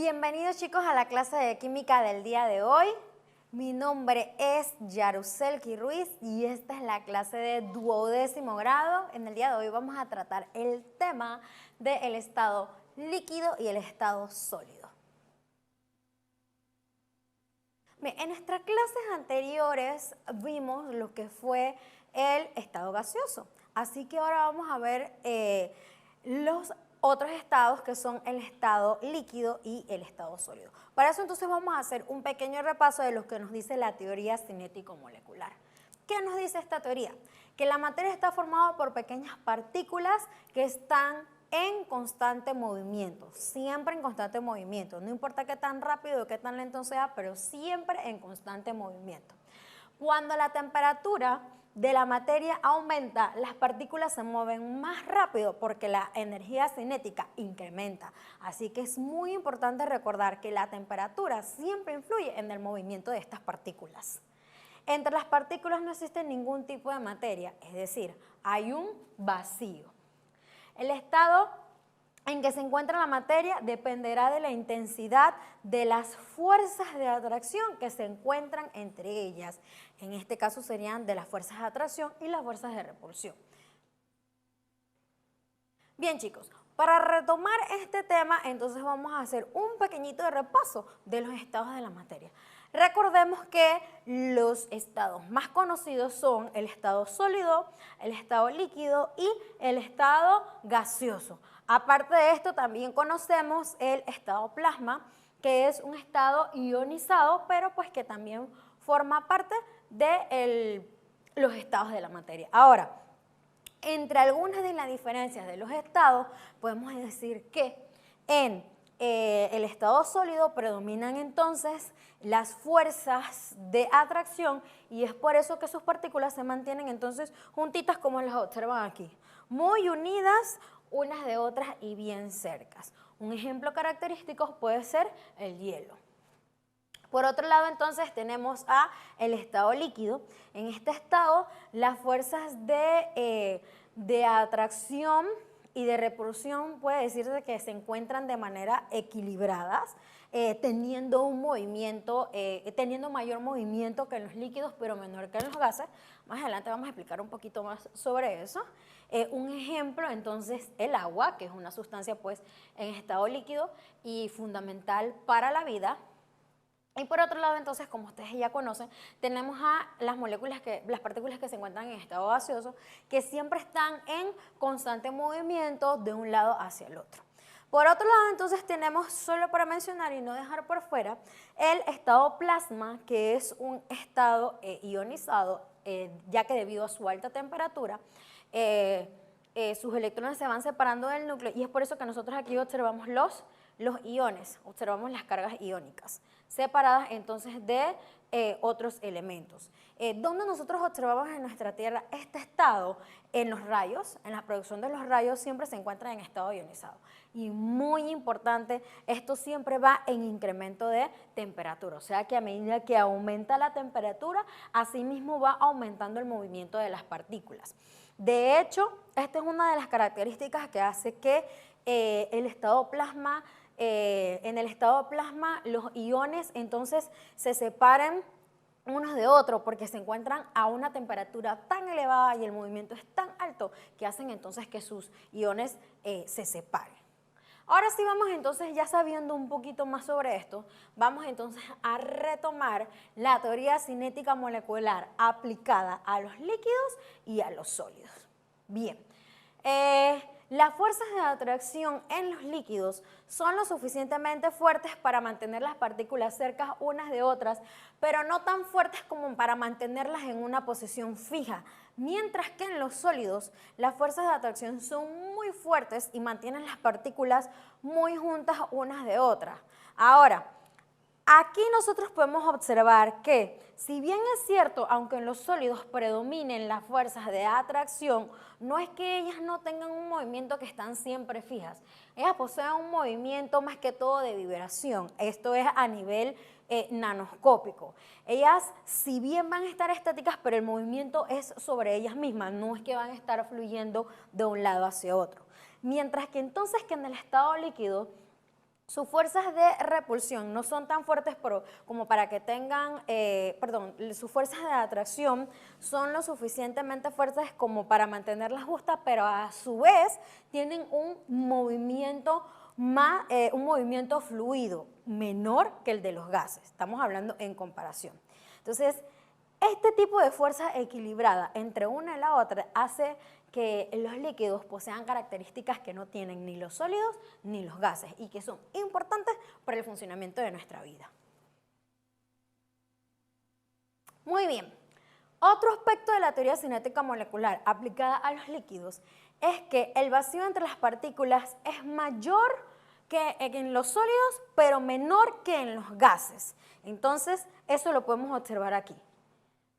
Bienvenidos chicos a la clase de química del día de hoy. Mi nombre es Yaruselki Ruiz y esta es la clase de 12º grado. En el día de hoy vamos a tratar el tema del estado líquido y el estado sólido. Bien, en nuestras clases anteriores vimos lo que fue el estado gaseoso. Así que ahora vamos a ver los otros estados que son el estado líquido y el estado sólido. Para eso entonces vamos a hacer un pequeño repaso de lo que nos dice la teoría cinético-molecular. ¿Qué nos dice esta teoría? Que la materia está formada por pequeñas partículas que están en constante movimiento, siempre en constante movimiento, no importa qué tan rápido o qué tan lento sea, pero siempre en constante movimiento. Cuando la temperatura de la materia aumenta, las partículas se mueven más rápido porque la energía cinética incrementa. Así que es muy importante recordar que la temperatura siempre influye en el movimiento de estas partículas. Entre las partículas no existe ningún tipo de materia, es decir, hay un vacío. El estado en que se encuentra la materia dependerá de la intensidad de las fuerzas de atracción que se encuentran entre ellas. En este caso serían de las fuerzas de atracción y las fuerzas de repulsión. Bien chicos, para retomar este tema, entonces vamos a hacer un pequeñito repaso de los estados de la materia. Recordemos que los estados más conocidos son el estado sólido, el estado líquido y el estado gaseoso. Aparte de esto, también conocemos el estado plasma, que es un estado ionizado, pero pues que también forma parte de los estados de la materia. Ahora, entre algunas de las diferencias de los estados, podemos decir que en el estado sólido predominan entonces las fuerzas de atracción y es por eso que sus partículas se mantienen entonces juntitas como las observan aquí, muy unidas unas de otras y bien cercas. Un ejemplo característico puede ser el hielo. Por otro lado, entonces, tenemos el estado líquido. En este estado, las fuerzas de atracción y de repulsión puede decirse que se encuentran de manera equilibradas, teniendo mayor movimiento que en los líquidos, pero menor que en los gases. Más adelante vamos a explicar un poquito más sobre eso. Un ejemplo, entonces, el agua, que es una sustancia pues en estado líquido y fundamental para la vida. Y por otro lado, entonces, como ustedes ya conocen, tenemos a las partículas que se encuentran en estado gaseoso, que siempre están en constante movimiento de un lado hacia el otro. Por otro lado, entonces, tenemos, solo para mencionar y no dejar por fuera, el estado plasma, que es un estado ionizado, ya que debido a su alta temperatura, sus electrones se van separando del núcleo y es por eso que nosotros aquí observamos los iones, observamos las cargas iónicas separadas entonces de otros elementos. ¿Dónde nosotros observamos en nuestra Tierra este estado? En los rayos, en la producción de los rayos siempre se encuentra en estado ionizado. Y muy importante, esto siempre va en incremento de temperatura, o sea que a medida que aumenta la temperatura, asimismo va aumentando el movimiento de las partículas. De hecho, esta es una de las características que hace que en el estado plasma los iones entonces se separen unos de otros porque se encuentran a una temperatura tan elevada y el movimiento es tan alto que hacen entonces que sus iones se separen. Ahora sí vamos entonces, ya sabiendo un poquito más sobre esto, vamos entonces a retomar la teoría cinética molecular aplicada a los líquidos y a los sólidos. Bien, las fuerzas de atracción en los líquidos son lo suficientemente fuertes para mantener las partículas cerca unas de otras, pero no tan fuertes como para mantenerlas en una posición fija, mientras que en los sólidos las fuerzas de atracción son muy fuertes y mantienen las partículas muy juntas unas de otras. Ahora, aquí nosotros podemos observar que, si bien es cierto, aunque en los sólidos predominen las fuerzas de atracción, no es que ellas no tengan un movimiento que están siempre fijas. Ellas poseen un movimiento más que todo de vibración. Esto es a nivel nanoscópico. Ellas, si bien van a estar estáticas, pero el movimiento es sobre ellas mismas, no es que van a estar fluyendo de un lado hacia otro. Mientras que entonces que en el estado líquido, sus fuerzas de repulsión no son tan fuertes como para que tengan, sus fuerzas de atracción son lo suficientemente fuertes como para mantenerlas justas, pero a su vez tienen un movimiento fluido menor que el de los gases. Estamos hablando en comparación. Entonces, este tipo de fuerza equilibrada entre una y la otra hace que los líquidos posean características que no tienen ni los sólidos ni los gases y que son importantes para el funcionamiento de nuestra vida. Muy bien. Otro aspecto de la teoría cinética molecular aplicada a los líquidos es que el vacío entre las partículas es mayor que en los sólidos, pero menor que en los gases. Entonces, eso lo podemos observar aquí.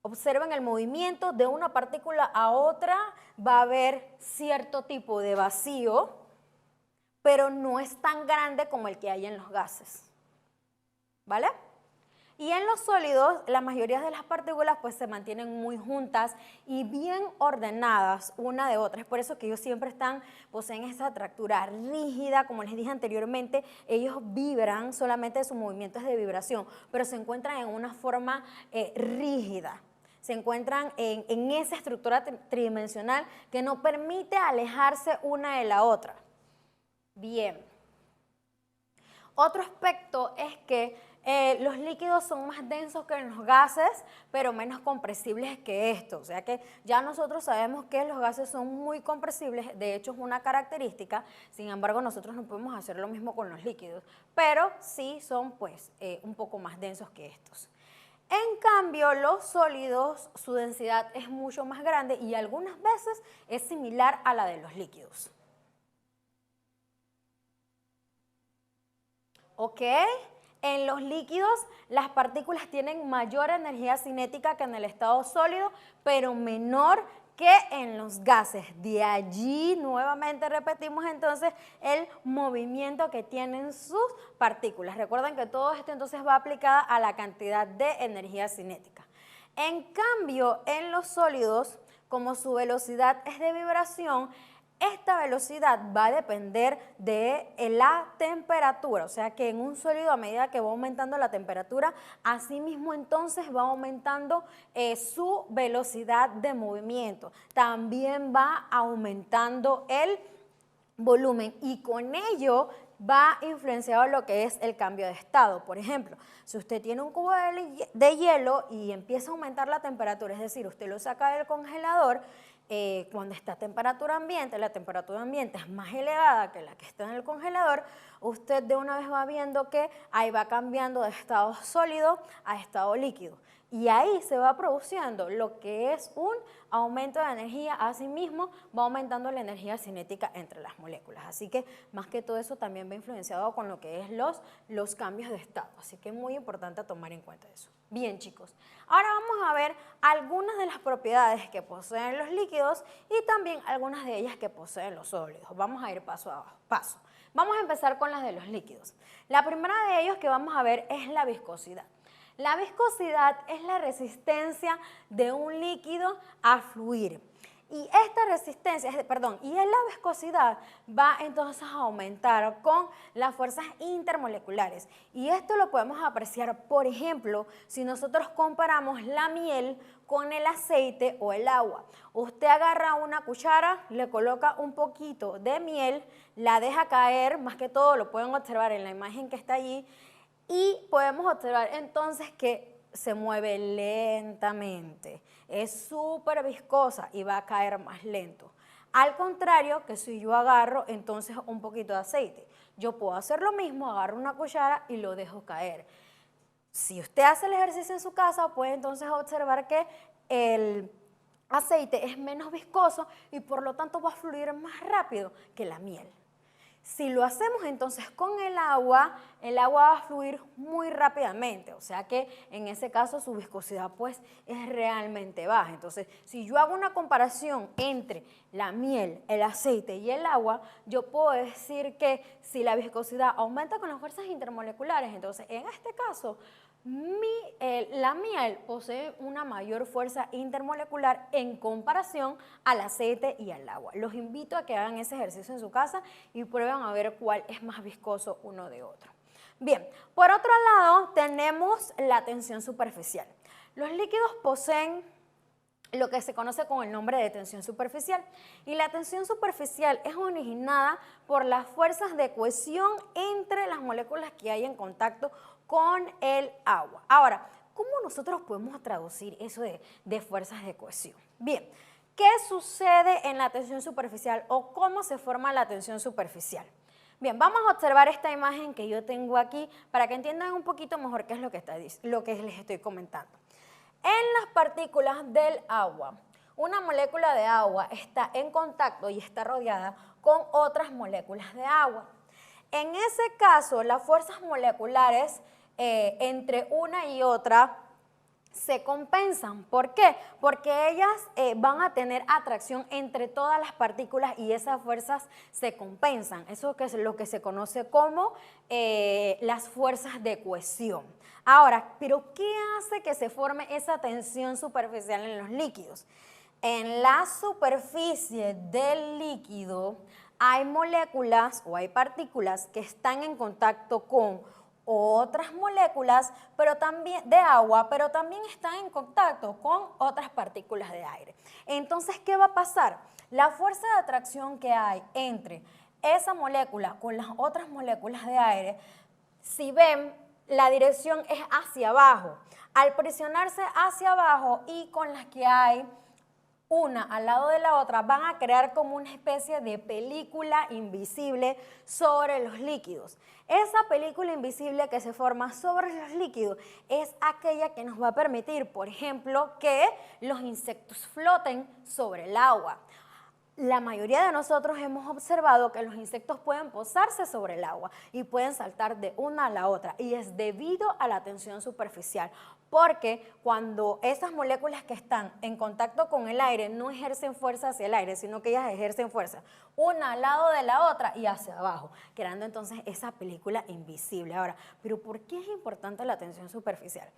Observen el movimiento de una partícula a otra, va a haber cierto tipo de vacío, pero no es tan grande como el que hay en los gases, ¿vale? Y en los sólidos, la mayoría de las partículas pues se mantienen muy juntas y bien ordenadas una de otra. Es por eso que ellos siempre poseen esa atractura rígida, como les dije anteriormente, ellos vibran, solamente su movimiento es de vibración, pero se encuentran en una forma rígida. Se encuentran en esa estructura tridimensional que no permite alejarse una de la otra. Bien. Otro aspecto es que los líquidos son más densos que los gases, pero menos compresibles que estos. O sea que ya nosotros sabemos que los gases son muy compresibles, de hecho es una característica, sin embargo nosotros no podemos hacer lo mismo con los líquidos, pero sí son pues un poco más densos que estos. En cambio, los sólidos, su densidad es mucho más grande y algunas veces es similar a la de los líquidos. ¿Ok? En los líquidos, las partículas tienen mayor energía cinética que en el estado sólido, pero menor que en los gases. De allí, nuevamente repetimos entonces, el movimiento que tienen sus partículas. Recuerden que todo esto entonces va aplicada a la cantidad de energía cinética. En cambio, en los sólidos, como su velocidad es de vibración, esta velocidad va a depender de la temperatura, o sea que en un sólido a medida que va aumentando la temperatura, asimismo entonces va aumentando su velocidad de movimiento. También va aumentando el volumen y con ello va influenciado lo que es el cambio de estado. Por ejemplo, si usted tiene un cubo de hielo y empieza a aumentar la temperatura, es decir, usted lo saca del congelador, cuando está a temperatura ambiente, la temperatura ambiente es más elevada que la que está en el congelador, usted de una vez va viendo que ahí va cambiando de estado sólido a estado líquido. Y ahí se va produciendo lo que es un aumento de energía, asimismo va aumentando la energía cinética entre las moléculas. Así que más que todo eso también va influenciado con lo que es los cambios de estado. Así que es muy importante tomar en cuenta eso. Bien, chicos, ahora vamos a ver algunas de las propiedades que poseen los líquidos y también algunas de ellas que poseen los sólidos. Vamos a ir paso a paso. Vamos a empezar con las de los líquidos. La primera de ellos que vamos a ver es la viscosidad. La viscosidad es la resistencia de un líquido a fluir. Y esta resistencia, y la viscosidad va entonces a aumentar con las fuerzas intermoleculares. Y esto lo podemos apreciar, por ejemplo, si nosotros comparamos la miel con el aceite o el agua. Usted agarra una cuchara, le coloca un poquito de miel, la deja caer, más que todo lo pueden observar en la imagen que está allí, y podemos observar entonces que se mueve lentamente, es súper viscosa y va a caer más lento. Al contrario que si yo agarro entonces un poquito de aceite, yo puedo hacer lo mismo, agarro una cuchara y lo dejo caer. Si usted hace el ejercicio en su casa, puede entonces observar que el aceite es menos viscoso y por lo tanto va a fluir más rápido que la miel. Si lo hacemos entonces con el agua va a fluir muy rápidamente, o sea que en ese caso su viscosidad pues es realmente baja. Entonces, si yo hago una comparación entre la miel, el aceite y el agua, yo puedo decir que si la viscosidad aumenta con las fuerzas intermoleculares, entonces en este caso La miel posee una mayor fuerza intermolecular en comparación al aceite y al agua. Los invito a que hagan ese ejercicio en su casa y prueben a ver cuál es más viscoso uno de otro. Bien, por otro lado tenemos la tensión superficial. Los líquidos poseen lo que se conoce con el nombre de tensión superficial. Y la tensión superficial es originada por las fuerzas de cohesión entre las moléculas que hay en contacto con el agua. Ahora, ¿cómo nosotros podemos traducir eso de fuerzas de cohesión? Bien, ¿qué sucede en la tensión superficial o cómo se forma la tensión superficial? Bien, vamos a observar esta imagen que yo tengo aquí para que entiendan un poquito mejor qué es lo que les estoy comentando. En las partículas del agua, una molécula de agua está en contacto y está rodeada con otras moléculas de agua. En ese caso, las fuerzas moleculares entre una y otra se compensan. ¿Por qué? Porque ellas van a tener atracción entre todas las partículas y esas fuerzas se compensan. Eso es lo que se conoce como las fuerzas de cohesión. Ahora, ¿pero qué hace que se forme esa tensión superficial en los líquidos? En la superficie del líquido hay moléculas o hay partículas que están en contacto con otras moléculas pero también de agua, pero también están en contacto con otras partículas de aire. Entonces, ¿qué va a pasar? La fuerza de atracción que hay entre esa molécula con las otras moléculas de aire, si ven, la dirección es hacia abajo. Al presionarse hacia abajo y con las que hay una al lado de la otra, van a crear como una especie de película invisible sobre los líquidos. Esa película invisible que se forma sobre los líquidos es aquella que nos va a permitir, por ejemplo, que los insectos floten sobre el agua. La mayoría de nosotros hemos observado que los insectos pueden posarse sobre el agua y pueden saltar de una a la otra, y es debido a la tensión superficial, porque cuando esas moléculas que están en contacto con el aire no ejercen fuerza hacia el aire, sino que ellas ejercen fuerza una al lado de la otra y hacia abajo, creando entonces esa película invisible. Ahora, ¿pero por qué es importante la tensión superficial?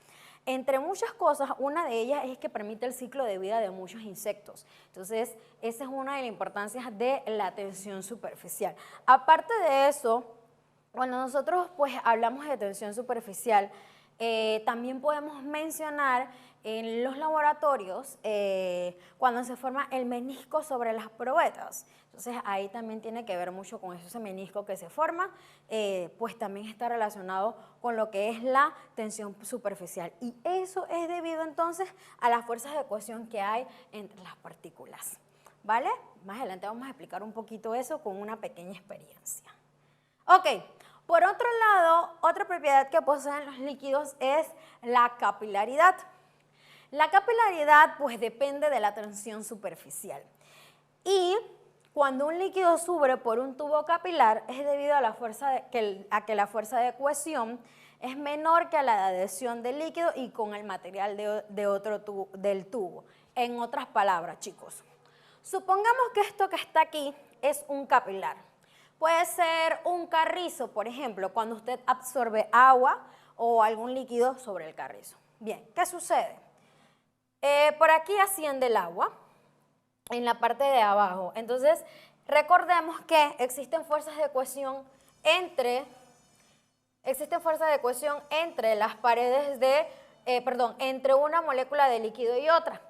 Entre muchas cosas, una de ellas es que permite el ciclo de vida de muchos insectos. Entonces, esa es una de las importancias de la tensión superficial. Aparte de eso, cuando nosotros pues hablamos de tensión superficial, también podemos mencionar en los laboratorios cuando se forma el menisco sobre las probetas. Entonces ahí también tiene que ver mucho con eso, ese menisco que se forma, pues también está relacionado con lo que es la tensión superficial. Y eso es debido entonces a las fuerzas de cohesión que hay entre las partículas. ¿Vale? Más adelante vamos a explicar un poquito eso con una pequeña experiencia. Ok. Por otro lado, otra propiedad que poseen los líquidos es la capilaridad. La capilaridad pues depende de la tensión superficial. Y cuando un líquido sube por un tubo capilar es debido a que la fuerza de cohesión es menor que a la de adhesión del líquido y con el material del tubo. En otras palabras, chicos, supongamos que esto que está aquí es un capilar. Puede ser un carrizo, por ejemplo, cuando usted absorbe agua o algún líquido sobre el carrizo. Bien, ¿qué sucede? Por aquí asciende el agua en la parte de abajo. Entonces, recordemos que existen fuerzas de cohesión entre las paredes entre una molécula de líquido y otra.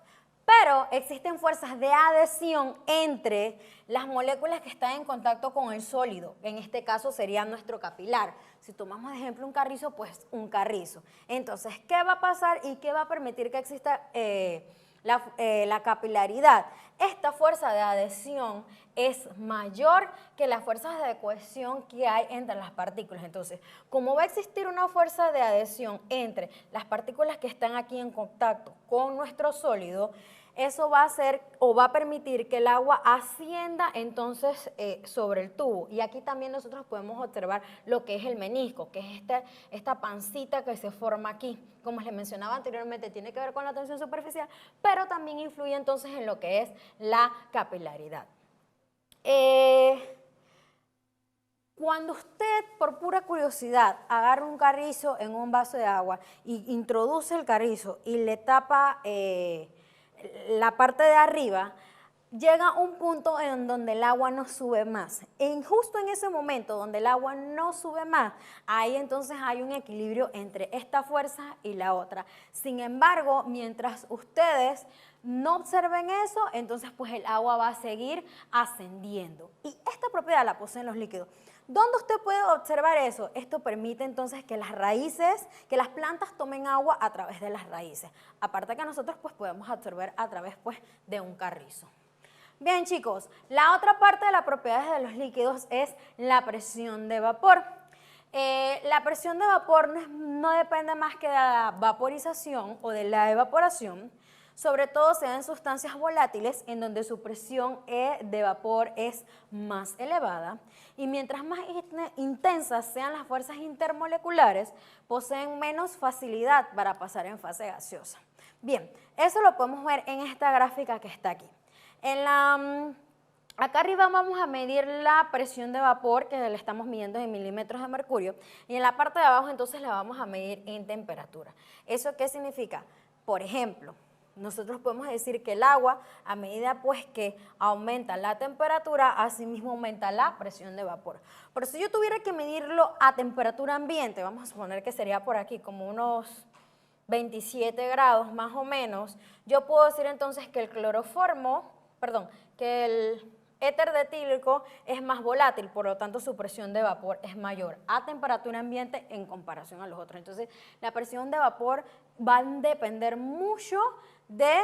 Pero existen fuerzas de adhesión entre las moléculas que están en contacto con el sólido. En este caso sería nuestro capilar. Si tomamos de ejemplo un carrizo, pues un carrizo. Entonces, ¿qué va a pasar y qué va a permitir que exista la capilaridad? Esta fuerza de adhesión es mayor que las fuerzas de cohesión que hay entre las partículas. Entonces, como va a existir una fuerza de adhesión entre las partículas que están aquí en contacto con nuestro sólido, eso va a hacer o va a permitir que el agua ascienda entonces sobre el tubo. Y aquí también nosotros podemos observar lo que es el menisco, que es esta pancita que se forma aquí. Como les mencionaba anteriormente, tiene que ver con la tensión superficial, pero también influye entonces en lo que es la capilaridad. Cuando usted, por pura curiosidad, agarra un carrizo en un vaso de agua y introduce el carrizo y le tapa la parte de arriba, llega un punto en donde el agua no sube más. Justo en ese momento donde el agua no sube más, ahí entonces hay un equilibrio entre esta fuerza y la otra. Sin embargo, mientras ustedes no observen eso, entonces pues el agua va a seguir ascendiendo. Y esta propiedad la poseen los líquidos. ¿Dónde usted puede observar eso? Esto permite entonces que las raíces, que las plantas tomen agua a través de las raíces. Aparte que nosotros pues podemos absorber a través pues de un carrizo. Bien chicos, la otra parte de las propiedades de los líquidos es la presión de vapor. La presión de vapor no depende más que de la vaporización o de la evaporación. Sobre todo se dan en sustancias volátiles en donde su presión de vapor es más elevada y mientras más intensas sean las fuerzas intermoleculares, poseen menos facilidad para pasar en fase gaseosa. Bien, eso lo podemos ver en esta gráfica que está aquí. Acá arriba vamos a medir la presión de vapor que le estamos midiendo en milímetros de mercurio y en la parte de abajo entonces la vamos a medir en temperatura. ¿Eso qué significa? Por ejemplo, nosotros podemos decir que el agua, a medida pues que aumenta la temperatura, asimismo aumenta la presión de vapor. Pero si yo tuviera que medirlo a temperatura ambiente, vamos a suponer que sería por aquí como unos 27 grados más o menos, yo puedo decir entonces que que el éter de etílico es más volátil, por lo tanto su presión de vapor es mayor a temperatura ambiente en comparación a los otros. Entonces la presión de vapor va a depender mucho de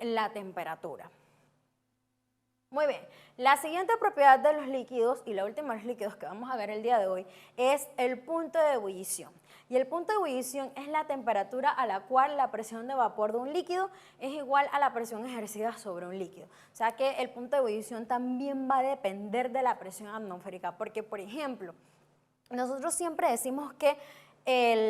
la temperatura. Muy bien, la siguiente propiedad de los líquidos y la última de los líquidos que vamos a ver el día de hoy es el punto de ebullición. Y el punto de ebullición es la temperatura a la cual la presión de vapor de un líquido es igual a la presión ejercida sobre un líquido. O sea que el punto de ebullición también va a depender de la presión atmosférica, porque por ejemplo, nosotros siempre decimos que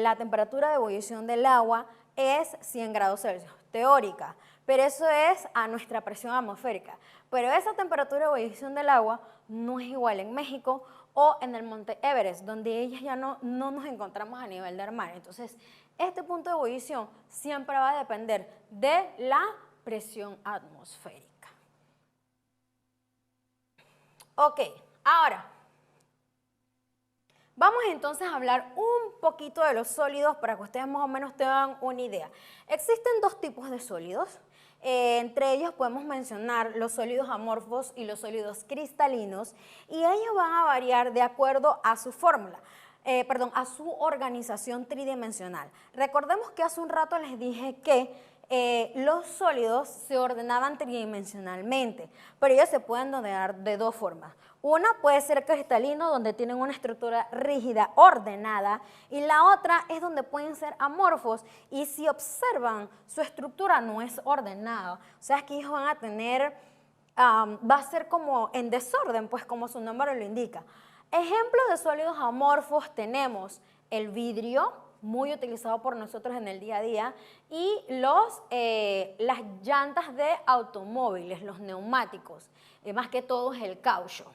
la temperatura de ebullición del agua es 100 grados Celsius, teórica, pero eso es a nuestra presión atmosférica. Pero esa temperatura de ebullición del agua no es igual en México o en el Monte Everest, donde ellas ya no nos encontramos a nivel del mar. Entonces, este punto de ebullición siempre va a depender de la presión atmosférica. Ok, ahora, vamos entonces a hablar un poquito de los sólidos para que ustedes más o menos tengan una idea. Existen dos tipos de sólidos. Entre ellos podemos mencionar los sólidos amorfos y los sólidos cristalinos y ellos van a variar de acuerdo a su fórmula, a su organización tridimensional. Recordemos que hace un rato les dije que los sólidos se ordenaban tridimensionalmente, pero ellos se pueden ordenar de dos formas. Una puede ser cristalino, donde tienen una estructura rígida, ordenada, y la otra es donde pueden ser amorfos, y si observan, su estructura no es ordenada. O sea, que ellos van a tener, va a ser como en desorden, pues como su nombre lo indica. Ejemplos de sólidos amorfos tenemos el vidrio, muy utilizado por nosotros en el día a día, y las llantas de automóviles, los neumáticos, más que todo es el caucho.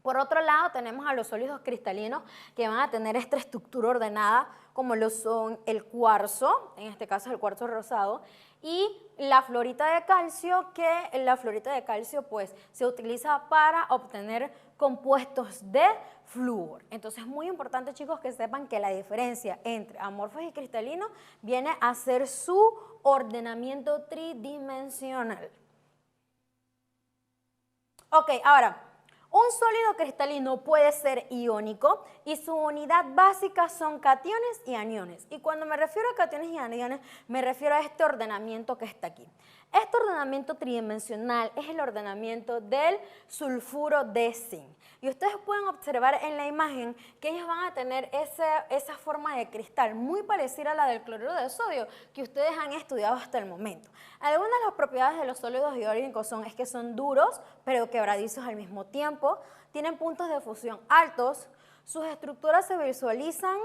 Por otro lado tenemos a los sólidos cristalinos que van a tener esta estructura ordenada como lo son el cuarzo, en este caso es el cuarzo rosado, y la fluorita de calcio, que la fluorita de calcio pues se utiliza para obtener compuestos de flúor. Entonces es muy importante, chicos, que sepan que la diferencia entre amorfos y cristalinos viene a ser su ordenamiento tridimensional. Ok, ahora, un sólido cristalino puede ser iónico y su unidad básica son cationes y aniones. Y cuando me refiero a cationes y aniones, me refiero a este ordenamiento que está aquí. Este ordenamiento tridimensional es el ordenamiento del sulfuro de zinc. Y ustedes pueden observar en la imagen que ellos van a tener esa forma de cristal muy parecida a la del cloruro de sodio que ustedes han estudiado hasta el momento. Algunas de las propiedades de los sólidos iónicos es que son duros pero quebradizos al mismo tiempo, tienen puntos de fusión altos, sus estructuras se visualizan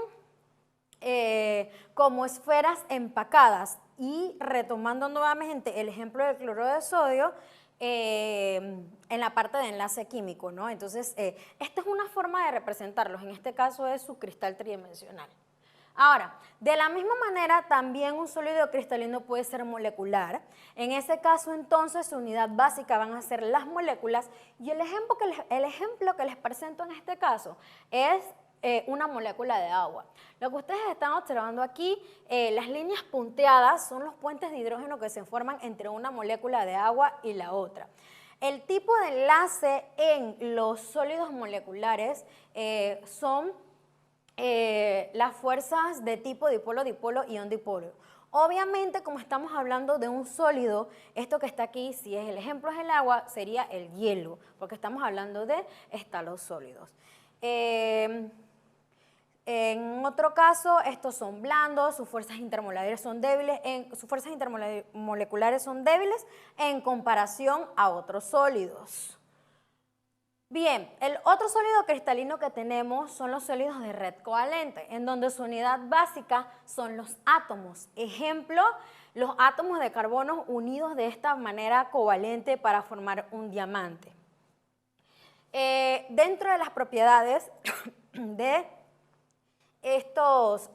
como esferas empacadas. Y retomando nuevamente el ejemplo del cloruro de sodio, en la parte de enlace químico, ¿no? Entonces, esta es una forma de representarlos, en este caso es su cristal tridimensional. Ahora, de la misma manera, también un sólido cristalino puede ser molecular. En ese caso, entonces, su unidad básica van a ser las moléculas y el ejemplo que les presento en este caso es una molécula de agua. Lo que ustedes están observando aquí, las líneas punteadas son los puentes de hidrógeno que se forman entre una molécula de agua y la otra. El tipo de enlace en los sólidos moleculares son las fuerzas de tipo dipolo, dipolo, ion dipolo. Obviamente, como estamos hablando de un sólido, esto que está aquí, si es el ejemplo es el agua, sería el hielo, porque estamos hablando de estalos sólidos. En otro caso, estos son blandos, sus fuerzas intermoleculares son débiles en comparación a otros sólidos. Bien, el otro sólido cristalino que tenemos son los sólidos de red covalente, en donde su unidad básica son los átomos. Ejemplo, los átomos de carbono unidos de esta manera covalente para formar un diamante. Dentro de las propiedades de estos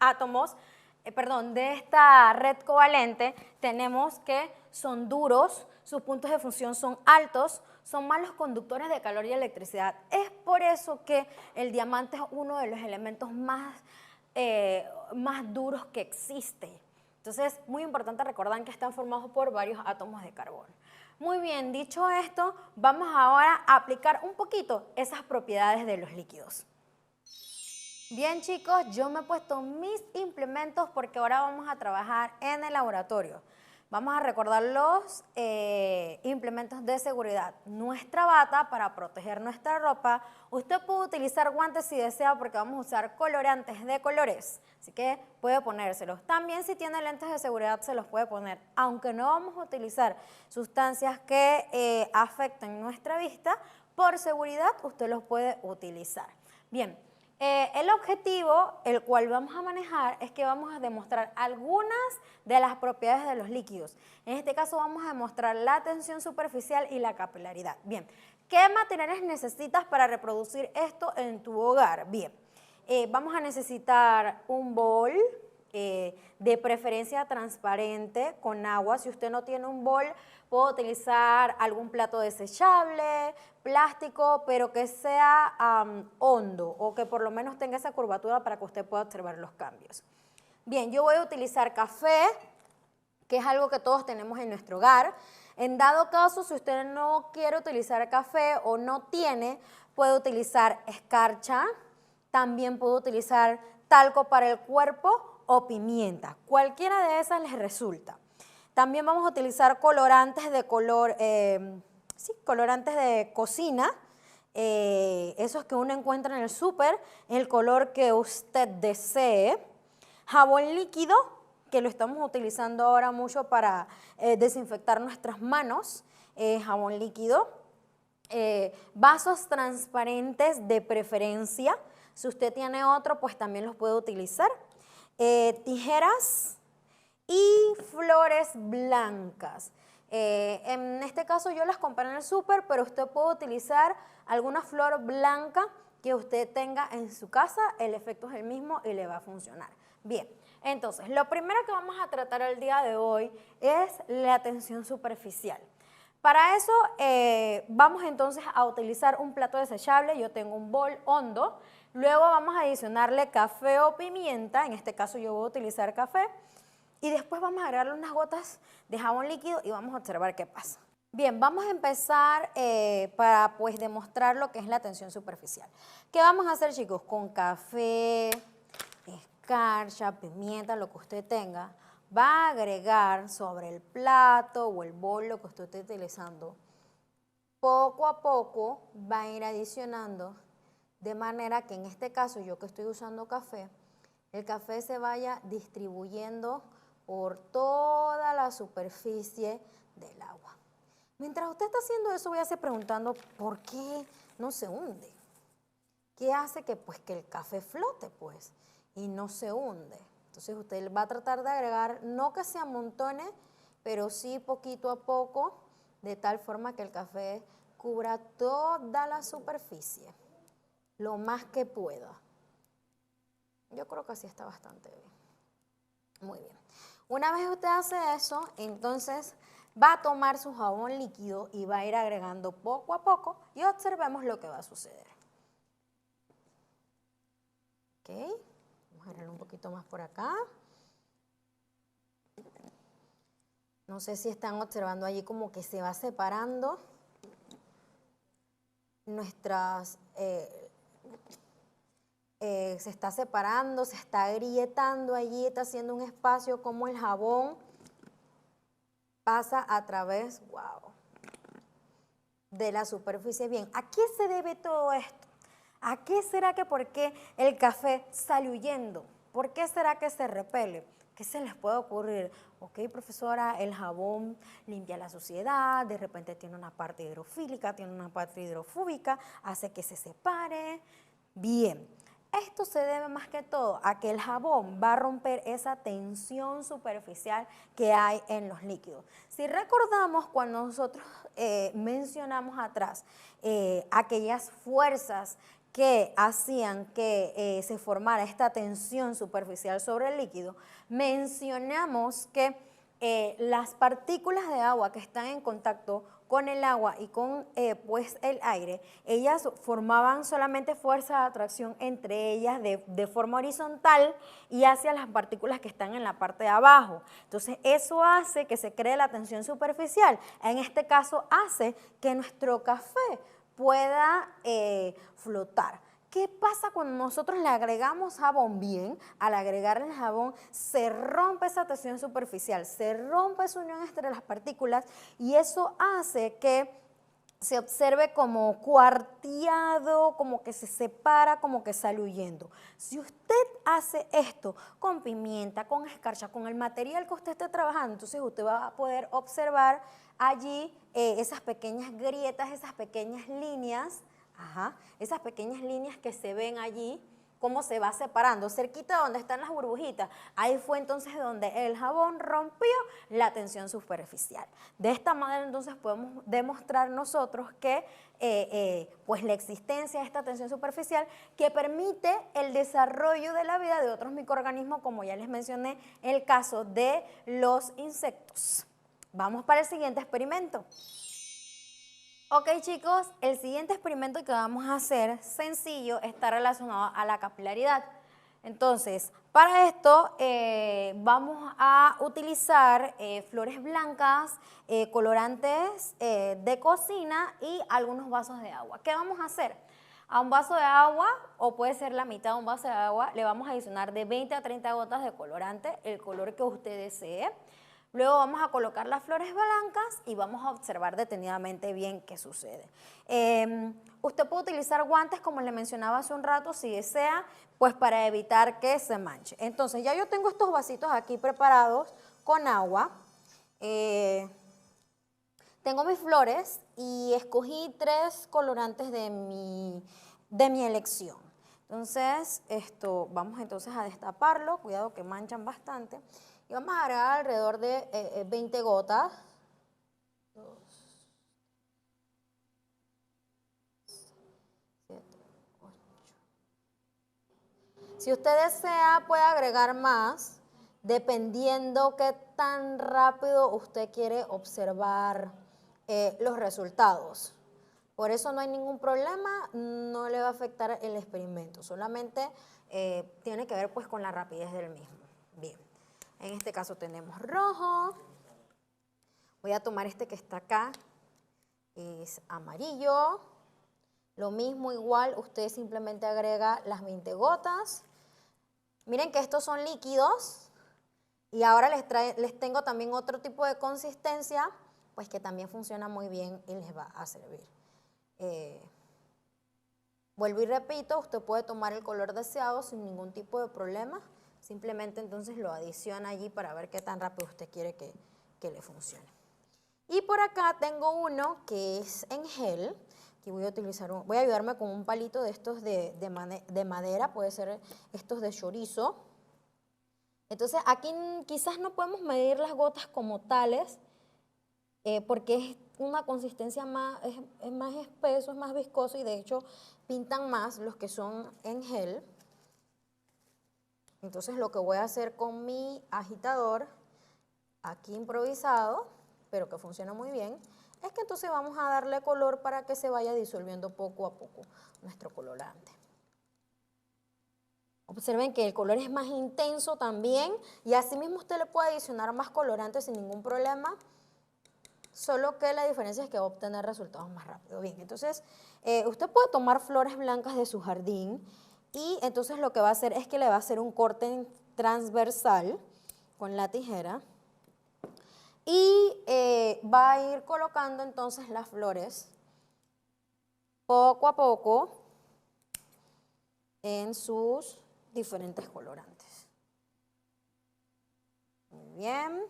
átomos, de esta red covalente, tenemos que son duros, sus puntos de fusión son altos, son malos conductores de calor y electricidad. Es por eso que el diamante es uno de los elementos más duros que existe. Entonces, muy importante recordar que están formados por varios átomos de carbono. Muy bien, dicho esto, vamos ahora a aplicar un poquito esas propiedades de los líquidos. Bien, chicos, yo me he puesto mis implementos porque ahora vamos a trabajar en el laboratorio. Vamos a recordar los implementos de seguridad. Nuestra bata para proteger nuestra ropa. Usted puede utilizar guantes si desea porque vamos a usar colorantes de colores. Así que puede ponérselos. También si tiene lentes de seguridad se los puede poner. Aunque no vamos a utilizar sustancias que afecten nuestra vista, por seguridad usted los puede utilizar. Bien. El objetivo, el cual vamos a manejar, es que vamos a demostrar algunas de las propiedades de los líquidos. En este caso vamos a demostrar la tensión superficial y la capilaridad. Bien, ¿qué materiales necesitas para reproducir esto en tu hogar? Bien, vamos a necesitar un bol, de preferencia transparente con agua. Si usted no tiene un bol, puede utilizar algún plato desechable, plástico, pero que sea hondo o que por lo menos tenga esa curvatura para que usted pueda observar los cambios. Bien, yo voy a utilizar café, que es algo que todos tenemos en nuestro hogar. En dado caso, si usted no quiere utilizar café o no tiene, puede utilizar escarcha, también puede utilizar talco para el cuerpo o pimienta. Cualquiera de esas les resulta. También vamos a utilizar colorantes de color, colorantes de cocina, esos que uno encuentra en el súper, el color que usted desee. Jabón líquido, que lo estamos utilizando ahora mucho para desinfectar nuestras manos, jabón líquido. Vasos transparentes de preferencia, si usted tiene otro, pues también los puede utilizar. Tijeras y flores blancas. En este caso yo las compré en el súper, pero usted puede utilizar alguna flor blanca que usted tenga en su casa, el efecto es el mismo y le va a funcionar. Bien, entonces lo primero que vamos a tratar el día de hoy es la tensión superficial. Para eso vamos entonces a utilizar un plato desechable, yo tengo un bol hondo, luego vamos a adicionarle café o pimienta, en este caso yo voy a utilizar café, y después vamos a agregarle unas gotas de jabón líquido y vamos a observar qué pasa. Bien, vamos a empezar para pues demostrar lo que es la tensión superficial. ¿Qué vamos a hacer, chicos? Con café, escarcha, pimienta, lo que usted tenga, va a agregar sobre el plato o el bol lo que usted esté utilizando. Poco a poco va a ir adicionando de manera que en este caso yo que estoy usando café, el café se vaya distribuyendo por toda la superficie del agua. Mientras usted está haciendo eso, voy a seguir preguntando por qué no se hunde. ¿Qué hace que el café flote pues y no se hunde? Entonces usted va a tratar de agregar, no que se amontone, pero sí poquito a poco de tal forma que el café cubra toda la superficie, lo más que pueda. Yo creo que así está bastante bien. Muy bien. Una vez usted hace eso, entonces va a tomar su jabón líquido y va a ir agregando poco a poco y observemos lo que va a suceder. Ok, vamos a agregar un poquito más por acá. No sé si están observando allí como que se va separando nuestras... se está separando, se está agrietando allí, está haciendo un espacio como el jabón pasa a través, wow, de la superficie. Bien, ¿a qué se debe todo esto? ¿A qué será que por qué el café sale huyendo? ¿Por qué será que se repele? ¿Qué se les puede ocurrir? Ok, profesora, el jabón limpia la suciedad, de repente tiene una parte hidrofílica, tiene una parte hidrofóbica, hace que se separe. Bien, esto se debe más que todo a que el jabón va a romper esa tensión superficial que hay en los líquidos. Si recordamos cuando nosotros mencionamos atrás aquellas fuerzas que hacían que se formara esta tensión superficial sobre el líquido, mencionamos que las partículas de agua que están en contacto con el agua y con pues el aire, ellas formaban solamente fuerza de atracción entre ellas de forma horizontal y hacia las partículas que están en la parte de abajo. Entonces eso hace que se cree la tensión superficial. En este caso hace que nuestro café pueda flotar. ¿Qué pasa cuando nosotros le agregamos jabón? Bien, al agregarle el jabón se rompe esa tensión superficial, se rompe esa unión entre las partículas y eso hace que se observe como cuarteado, como que se separa, como que sale huyendo. Si usted hace esto con pimienta, con escarcha, con el material que usted esté trabajando, entonces usted va a poder observar allí esas pequeñas grietas, esas pequeñas líneas, esas pequeñas líneas que se ven allí, cómo se va separando, cerquita de donde están las burbujitas. Ahí fue entonces donde el jabón rompió la tensión superficial. De esta manera entonces podemos demostrar nosotros que pues la existencia de esta tensión superficial que permite el desarrollo de la vida de otros microorganismos, como ya les mencioné, el caso de los insectos. Vamos para el siguiente experimento. Ok, chicos, el siguiente experimento que vamos a hacer, sencillo, está relacionado a la capilaridad. Entonces, para esto vamos a utilizar flores blancas, colorantes de cocina y algunos vasos de agua. ¿Qué vamos a hacer? A un vaso de agua, o puede ser la mitad de un vaso de agua, le vamos a adicionar de 20 a 30 gotas de colorante, el color que usted desee. Luego vamos a colocar las flores blancas y vamos a observar detenidamente bien qué sucede. Usted puede utilizar guantes, como le mencionaba hace un rato, si desea, pues para evitar que se manche. Entonces, ya yo tengo estos vasitos aquí preparados con agua. Tengo mis flores y escogí 3 colorantes de mi elección. Entonces, vamos entonces a destaparlo, cuidado que manchan bastante. Y vamos a agregar alrededor de 20 gotas. 2, 7, 8. Si usted desea, puede agregar más, dependiendo qué tan rápido usted quiere observar los resultados. Por eso no hay ningún problema, no le va a afectar el experimento, solamente tiene que ver pues con la rapidez del mismo. Bien. En este caso tenemos rojo. Voy a tomar este que está acá, es amarillo. Lo mismo, igual, usted simplemente agrega las 20 gotas. Miren que estos son líquidos. Y ahora les tengo también otro tipo de consistencia, pues que también funciona muy bien y les va a servir. Vuelvo y repito, usted puede tomar el color deseado sin ningún tipo de problema. Simplemente entonces lo adiciona allí para ver qué tan rápido usted quiere que le funcione. Y por acá tengo uno que es en gel, que voy a utilizar, voy a ayudarme con un palito de estos de madera, puede ser estos de chorizo. Entonces aquí quizás no podemos medir las gotas como tales, porque una consistencia más, es más espeso, es más viscoso y de hecho pintan más los que son en gel. Entonces lo que voy a hacer con mi agitador, aquí improvisado, pero que funciona muy bien, es que entonces vamos a darle color para que se vaya disolviendo poco a poco nuestro colorante. Observen que el color es más intenso también y asimismo usted le puede adicionar más colorante sin ningún problema, solo que la diferencia es que va a obtener resultados más rápido. Bien, entonces usted puede tomar flores blancas de su jardín y entonces lo que va a hacer es que le va a hacer un corte transversal con la tijera y va a ir colocando entonces las flores poco a poco en sus diferentes colorantes. Muy bien.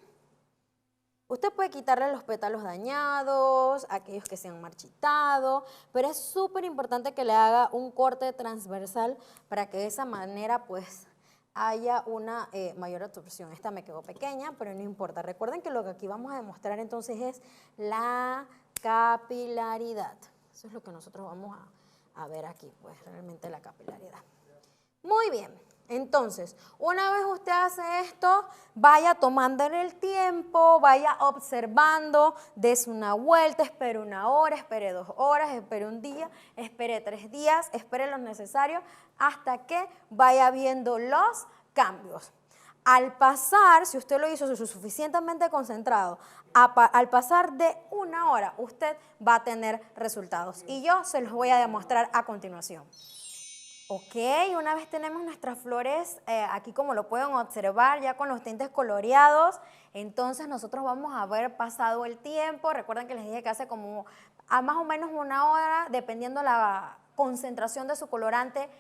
Usted puede quitarle los pétalos dañados, aquellos que se han marchitado, pero es súper importante que le haga un corte transversal para que de esa manera pues haya una mayor absorción. Esta me quedó pequeña, pero no importa. Recuerden que lo que aquí vamos a demostrar entonces es la capilaridad. Eso es lo que nosotros vamos a ver aquí, pues realmente la capilaridad. Muy bien, entonces, una vez usted hace esto, vaya tomando en el tiempo, vaya observando, des una vuelta, espere 1 hora, espere 2 horas, espere un día, espere 3 días, espere lo necesario hasta que vaya viendo los cambios. Al pasar, si usted lo hizo suficientemente concentrado, al pasar de 1 hora, usted va a tener resultados. Y yo se los voy a demostrar a continuación. Ok, una vez tenemos nuestras flores, aquí como lo pueden observar, ya con los tintes coloreados, entonces nosotros vamos a haber pasado el tiempo. Recuerden que les dije que hace como a más o menos 1 hora, dependiendo la concentración de su colorante.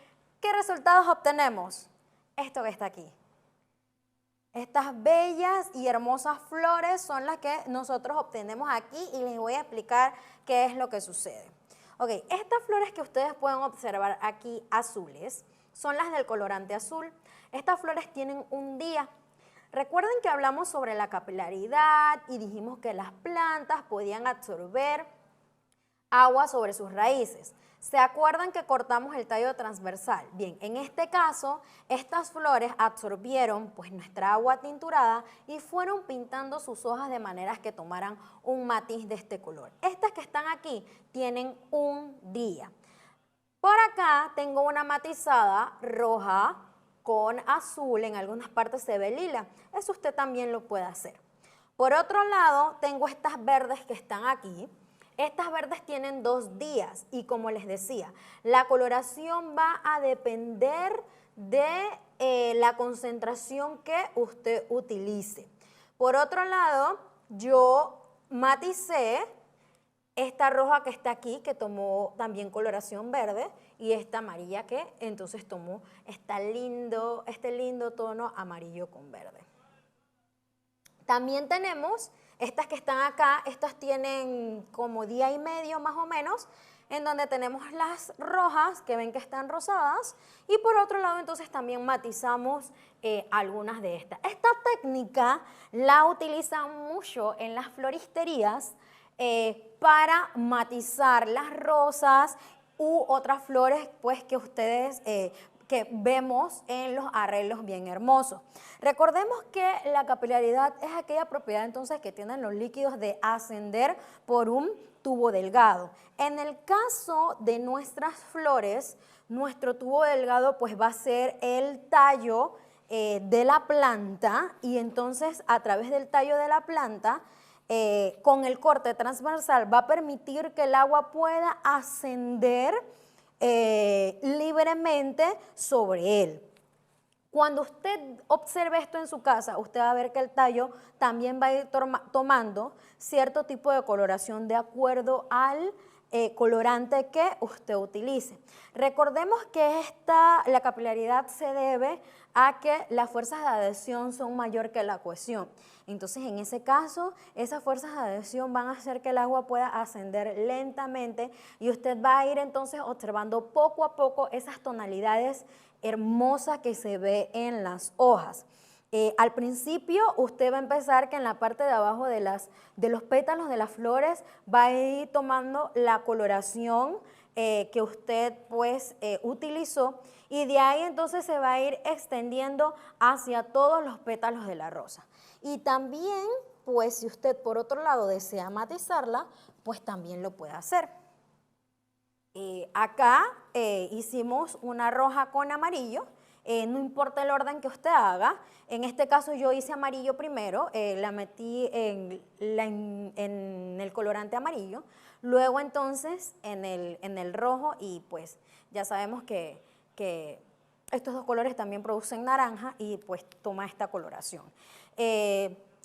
¿Qué resultados obtenemos? Esto que está aquí. Estas bellas y hermosas flores son las que nosotros obtenemos aquí y les voy a explicar qué es lo que sucede. Ok, estas flores que ustedes pueden observar aquí azules son las del colorante azul. Estas flores tienen un día. Recuerden que hablamos sobre la capilaridad y dijimos que las plantas podían absorber agua sobre sus raíces. ¿Se acuerdan que cortamos el tallo transversal? Bien, en este caso, estas flores absorbieron pues nuestra agua tinturada y fueron pintando sus hojas de manera que tomaran un matiz de este color. Estas que están aquí tienen un día. Por acá tengo una matizada roja con azul, en algunas partes se ve lila. Eso usted también lo puede hacer. Por otro lado, tengo estas verdes que están aquí. Estas verdes tienen 2 días y como les decía, la coloración va a depender de la concentración que usted utilice. Por otro lado, yo maticé esta roja que está aquí, que tomó también coloración verde, y esta amarilla que entonces tomó este lindo tono amarillo con verde. También tenemos estas que están acá, estas tienen como día y medio más o menos, en donde tenemos las rojas que ven que están rosadas y por otro lado entonces también matizamos algunas de estas. Esta técnica la utilizan mucho en las floristerías para matizar las rosas u otras flores pues que ustedes que vemos en los arreglos bien hermosos. Recordemos que la capilaridad es aquella propiedad entonces que tienen los líquidos de ascender por un tubo delgado. En el caso de nuestras flores, nuestro tubo delgado pues va a ser el tallo de la planta y entonces a través del tallo de la planta con el corte transversal va a permitir que el agua pueda ascender libremente sobre él. Cuando usted observe esto en su casa, usted va a ver que el tallo también va a ir tomando cierto tipo de coloración de acuerdo al colorante que usted utilice. Recordemos que la capilaridad se debe a que las fuerzas de adhesión son mayor que la cohesión. Entonces, en ese caso, esas fuerzas de adhesión van a hacer que el agua pueda ascender lentamente y usted va a ir entonces observando poco a poco esas tonalidades hermosas que se ve en las hojas. Al principio usted va a empezar que en la parte de abajo de los pétalos de las flores va a ir tomando la coloración que usted pues utilizó, y de ahí entonces se va a ir extendiendo hacia todos los pétalos de la rosa. Y también pues si usted por otro lado desea matizarla, pues también lo puede hacer. Acá hicimos una roja con amarillo. No importa el orden que usted haga, en este caso yo hice amarillo primero, la metí en el colorante amarillo, luego entonces en el rojo, y pues ya sabemos que estos dos colores también producen naranja y pues toma esta coloración.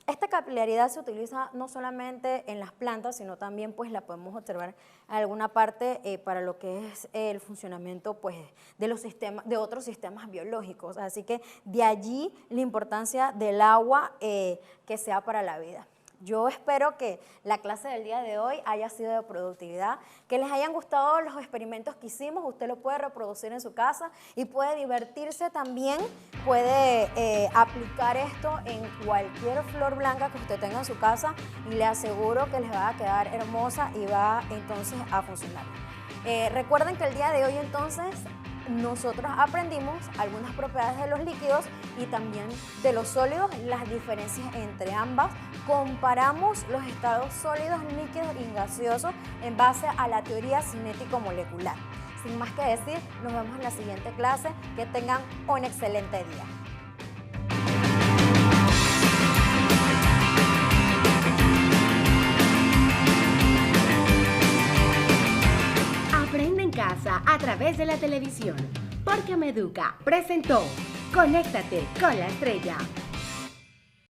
Esta capilaridad se utiliza no solamente en las plantas, sino también pues la podemos observar en alguna parte para lo que es el funcionamiento pues de otros sistemas biológicos. Así que de allí la importancia del agua que sea para la vida. Yo espero que la clase del día de hoy haya sido de productividad, que les hayan gustado los experimentos que hicimos. Usted lo puede reproducir en su casa y puede divertirse también, puede aplicar esto en cualquier flor blanca que usted tenga en su casa y le aseguro que les va a quedar hermosa y va entonces a funcionar. Recuerden que el día de hoy entonces nosotros aprendimos algunas propiedades de los líquidos y también de los sólidos, las diferencias entre ambas. Comparamos los estados sólidos, líquidos y gaseosos en base a la teoría cinético-molecular. Sin más que decir, nos vemos en la siguiente clase. Que tengan un excelente día. Aprende en casa a través de la televisión. Porque Meduca presentó Conéctate con la Estrella.